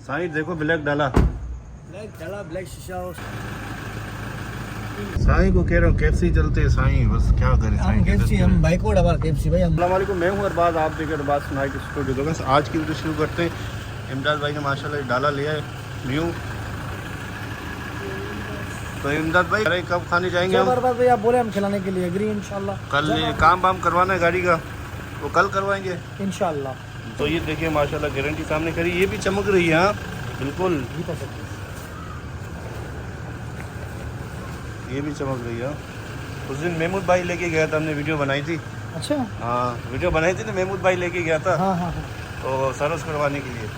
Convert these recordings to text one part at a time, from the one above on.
साईं देखो ब्लैक डाला, ब्लैक शीशा। साईं को कह रहा हूँ कैप्सी चलते हैं साईं, बस क्या करें साईं। कैप्सी हम बाइक को डबल कैप्सी भाई। अस्सलाम वालेकुम, मैं हूँ अरबाज, आप देख रहे बात सुनाई के स्टूडियो। तो बस आज की वीडियो शुरू करते हैं। इमदाद भाई ने माशाल्लाह डाला लिया है न्यू। तो इमदाद भाई अरे कब खाने जाएंगे हम? अरबाज भाई आप बोले हम खिलाने के लिए एग्री इंशाल्लाह। कल ये काम वाम करवाना है गाड़ी का, वो कल करवाएंगे इंशाल्लाह। तो ये देखिए माशाल्लाह गारंटी सामने करी, ये भी चमक रही है। हाँ बिल्कुल, ये भी चमक रही है। उस दिन महमूद भाई लेके गया था, हमने वीडियो बनाई थी। अच्छा हाँ वीडियो बनाई थी ना, महमूद भाई लेके गया था। हाँ हाँ तो सर्विस करवाने के लिए।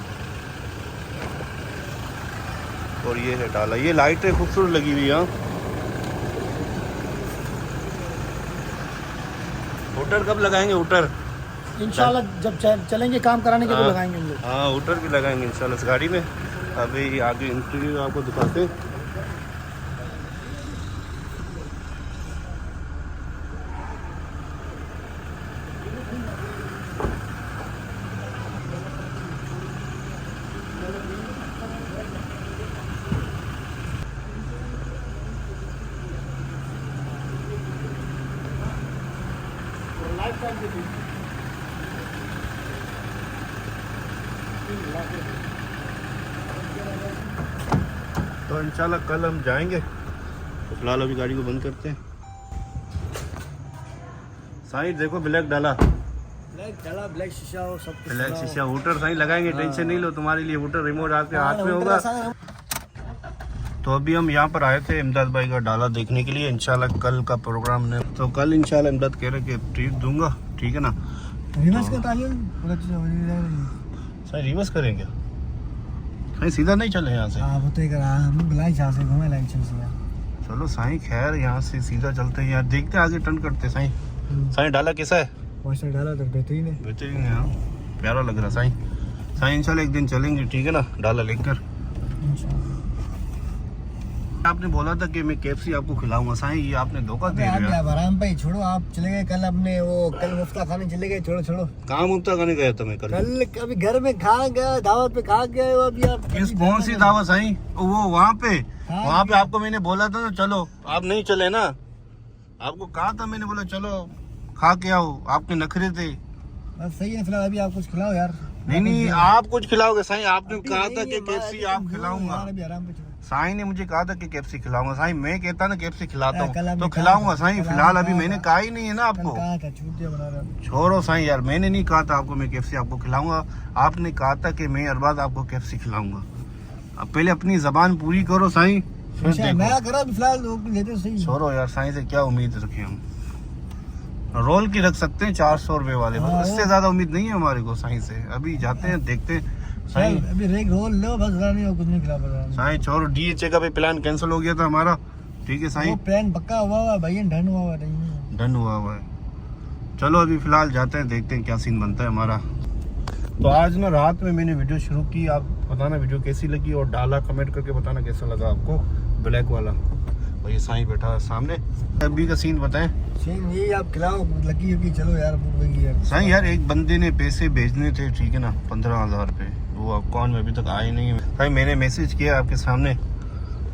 और ये है डाला, ये लाइटें खूबसूरत लगी हुई है। हुटर कब लगाएंगे? हुटर इंशाल्लाह जब चलेंगे काम कराने के तो लगाएंगे हम लोग। हाँ हुटर भी लगाएंगे इंशाल्लाह इस गाड़ी में। अभी आगे इंटीरियर आपको दिखाते हैं। तो इंशाल्लाह कल हम जाएंगे। तो फिलहाल अभी गाड़ी को बंद करते हैं। साईं देखो ब्लैक डाला, ब्लैक शीशा और सब कुछ। ब्लैक शीशा हुटर साईं लगाएंगे, टेंशन नहीं लो, तुम्हारे लिए हुटर रिमोट आपके हाथ में होगा। तो अभी हम यहाँ पर आए थे इमदाद भाई का डाला देखने के लिए। इंशाल्लाह कल का प्रोग्राम ने, तो कल इंशाल्लाह इमदाद कह रहे कि ट्रीट दूंगा, ठीक है ना। रिवर्स का साईं रिवर्स करेंगे साईं, सीधा नहीं चले यहाँ से। हां वो तो करा हम बुलाई जहां से घूमे इलेक्शन से। चलो साईं खैर यहाँ से सीधा चलते हैं यार, देखते हैं आगे टर्न करते हैं। साईं साईं डाला कैसा है? मौसम डाला तो बेहतरीन है, बेहतरीन है। हाँ प्यारा लग रहा है साईं। साईं इंशाल्लाह एक दिन चलेंगे, ठीक है ना, डाला लेकर। आपने बोला था कि मैं केएफसी आपको खिलाऊंगा, साईं ये आपने धोखा दे दिया। आप आराम भाई छोड़ो, आप चले गए कल अपने वो कल मुफ्ता खाने चले गए। छोड़ो कहाँ मुफ्ता खाने गया था मैं कल? कभी घर में खा गया, दावत पे खा गए हो। अभी आप किस कौन सी दावत साईं? वो वहाँ पे आपको मैंने बोला था ना चलो, आप नहीं चले ना। आपको कहा था मैंने, बोला चलो खा के आओ, आपके नखरे थे। बस सही है, फिलहाल अभी आप कुछ खिलाओ यार। नहीं आप कुछ खिलाओगे साईं, आपने कहा था कि केएफसी आप खिलाऊंगा। अभी आराम पे साईं ने मुझे कहा था कि केएफसी खिलाऊंगा। साईं मैं कहता ना केएफसी खिलाता हूँ तो खिलाऊंगा साईं। फिलहाल अभी मैंने कहा ही नहीं है ना आपको। कहा था छुट्टियां बना रहा। छोड़ो साईं यार, मैंने नहीं कहा था आपको मैं केएफसी आपको खिलाऊंगा। आपने कहा था कि मैं अरबाज आपको केएफसी खिलाऊंगा। अब पहले अपनी जबान पूरी करो साईं, फिर देखो। मैं करा फिलहाल लेते सही। छोड़ो यार, साईं से क्या उम्मीद रखें हम। रोल की रख सकते हैं 400 रुपए वाले, इससे ज्यादा उम्मीद नहीं है हमारे को साईं से। अभी जाते हैं देखते हैं साईं। अभी रेक रोल लो बस, नहीं हो कुछ नहीं खिला पा। साईं छोड़ो, डीएचए का भी प्लान कैंसिल हो गया था हमारा, ठीक है साईं। वो प्लान पक्का हुआ भाई, डन हुआ नहीं, डन हुआ है। चलो अभी फिलहाल जाते हैं, देखते हैं क्या सीन बनता है हमारा। तो आज ना रात में मैंने वीडियो शुरू की, आप बताना वीडियो कैसी लगी और डाला कमेंट करके बताना कैसा लगा आपको ब्लैक वाला। और ये साईं बैठा है सामने। अभी का सीन बताएं। सीन ये आप खिलाओ, लगी होगी। चलो यार भूख लगी यार। साईं यार एक बंदे ने पैसे भेजने थे, ठीक है ना, 15,000 रुपये, वो अकाउंट में अभी तक आए नहीं है। साईं मैंने मैसेज किया आपके सामने,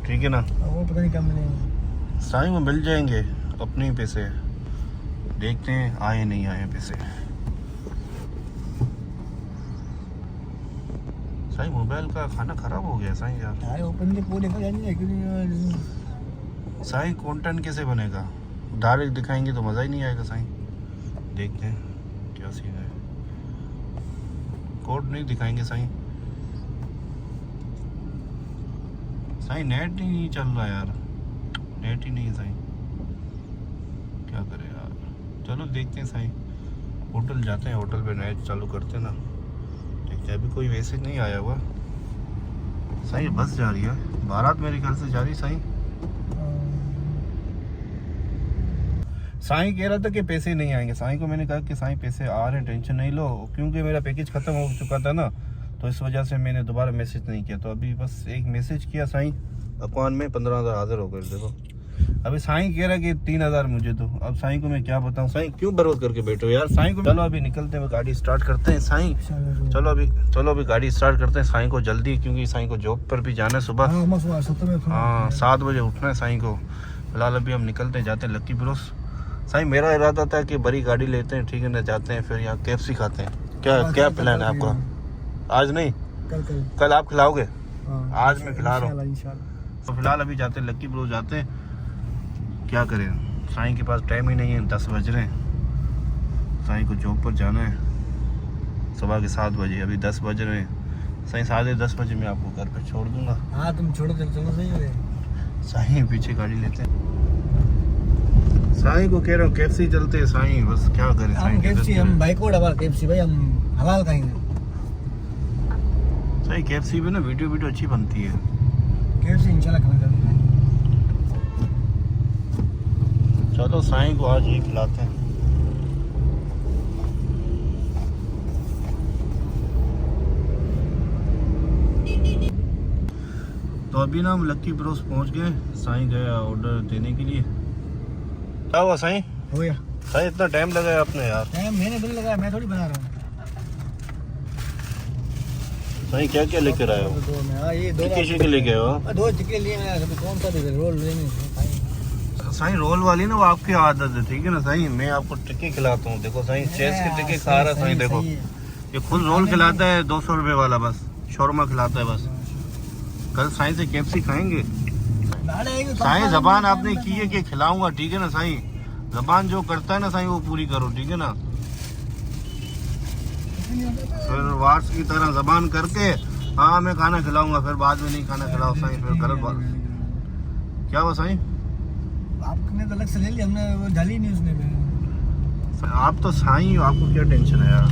ठीक है ना। वो पता नहीं कब मिलेंगे साईं वो मिल जाएंगे अपने ही पैसे, देखते हैं आए नहीं आए पैसे। साईं मोबाइल का खाना खराब हो गया साईं यार। ओपन के पूरे का जानी है। साईं कंटेंट कैसे बनेगा? डायरेक्ट दिखाएंगे तो मज़ा ही नहीं आएगा साईं। देखते हैं क्या सीन है। कोड नहीं दिखाएंगे साईं। साईं नेट ही नहीं चल रहा यार, नेट ही नहीं है साईं, क्या करें यार। चलो देखते हैं साईं, होटल जाते हैं, होटल पे नेट चालू करते हैं ना, देखते हैं। अभी कोई मैसेज नहीं आया हुआ साईं। बस जा रही है, बारात मेरे ख्याल से जा रही साईं। साईं कह रहा था कि पैसे नहीं आएंगे। साईं को मैंने कहा कि साईं पैसे आ रहे हैं, टेंशन नहीं लो, क्योंकि मेरा पैकेज ख़त्म हो चुका था ना, तो इस वजह से मैंने दोबारा मैसेज नहीं किया। तो अभी बस एक मैसेज किया साईं, अकाउंट में 15,000 हाजिर हो गए। देखो अभी साईं कह रहा है कि 3000 मुझे दो। अब साईं को मैं क्या बताऊं, साईं क्यों बर्बाद करके बैठे हो यार साईं को। चलो अभी निकलते हैं, गाड़ी स्टार्ट करते हैं साईं। चलो अभी गाड़ी स्टार्ट करते हैं साईं को जल्दी, क्योंकि साईं को जॉब पर भी जाना है सुबह। हाँ 7 बजे उठना है साईं को। फिलहाल अभी हम निकलते जाते हैं लक्की ब्रोस। साईं मेरा इरादा था कि बड़ी गाड़ी लेते हैं, ठीक है ना, जाते हैं फिर यहाँ KFC खाते हैं। क्या प्लान है आपका? आज नहीं, कल आप खिलाओगे? आज मैं खिला रहा हूँ। तो फिलहाल अभी जाते हैं लक्की ब्रोस जाते हैं। क्या करें, साईं के पास टाइम ही नहीं है, 10 बज रहे हैं। साईं को जॉब पर जाना है सुबह के 7 बजे, अभी 10 बज रहे हैं। साईं 10:30 बजे मैं आपको घर पे छोड़ दूंगा। हाँ तुम छोड़ो, चलो सही है। साईं पीछे गाड़ी लेते हैं। साईं को कह रहा हूँ KFC चलते हैं साईं, बस क्या करें साईं। KFC हम भाई को डबल KFC भाई, हम हलाल खाएंगे। साईं KFC पे ना वीडियो अच्छी बनती है। KFC इंशाल्लाह खाएंगे। चलो साईं को आज ये खिलाते हैं। तो अभी ना हम लक्की ब्रोस पहुंच गए। साईं गया ऑर्डर देने के लिए। क्या हुआ साईं? हो गया साईं इतना टाइम लगाया आपने यार। मैंने बिल लगाया, मैं थोड़ी बना रहा हूँ। साईं क्या क्या लेकर आए हो? ये टिक्की लेके आए हो? 2 टिक्के लिए मैं, कौन सा भी रोल लेने। साईं रोल वाली ना वो आपकी आदत है, ठीक है ना साईं। मैं आपको टिक्की खिलाता हूँ। देखो साईं चेस के टिक्के खा रहा है साईं। देखो ये खुद रोल खिलाता है 200 रुपए वाला, बस शौरमा खिलाता है बस। कल साईं से KFC खाएंगे। साईं जबान आपने की है कि खिलाऊंगा, ठीक है ना साईं। जबान जो करता है ना साईं वो पूरी करो, ठीक है ना। फिर वार्स की तरह जबान करके हाँ मैं खाना खिलाऊंगा, फिर बाद में नहीं खाना खिलाओ साईं, फिर गलत बात। क्या हुआ साईं? आपने तो अलग से ले लिया, हमने वो डाली नहीं उसने। आप तो साईं हो, आपको क्या टेंशन है यार।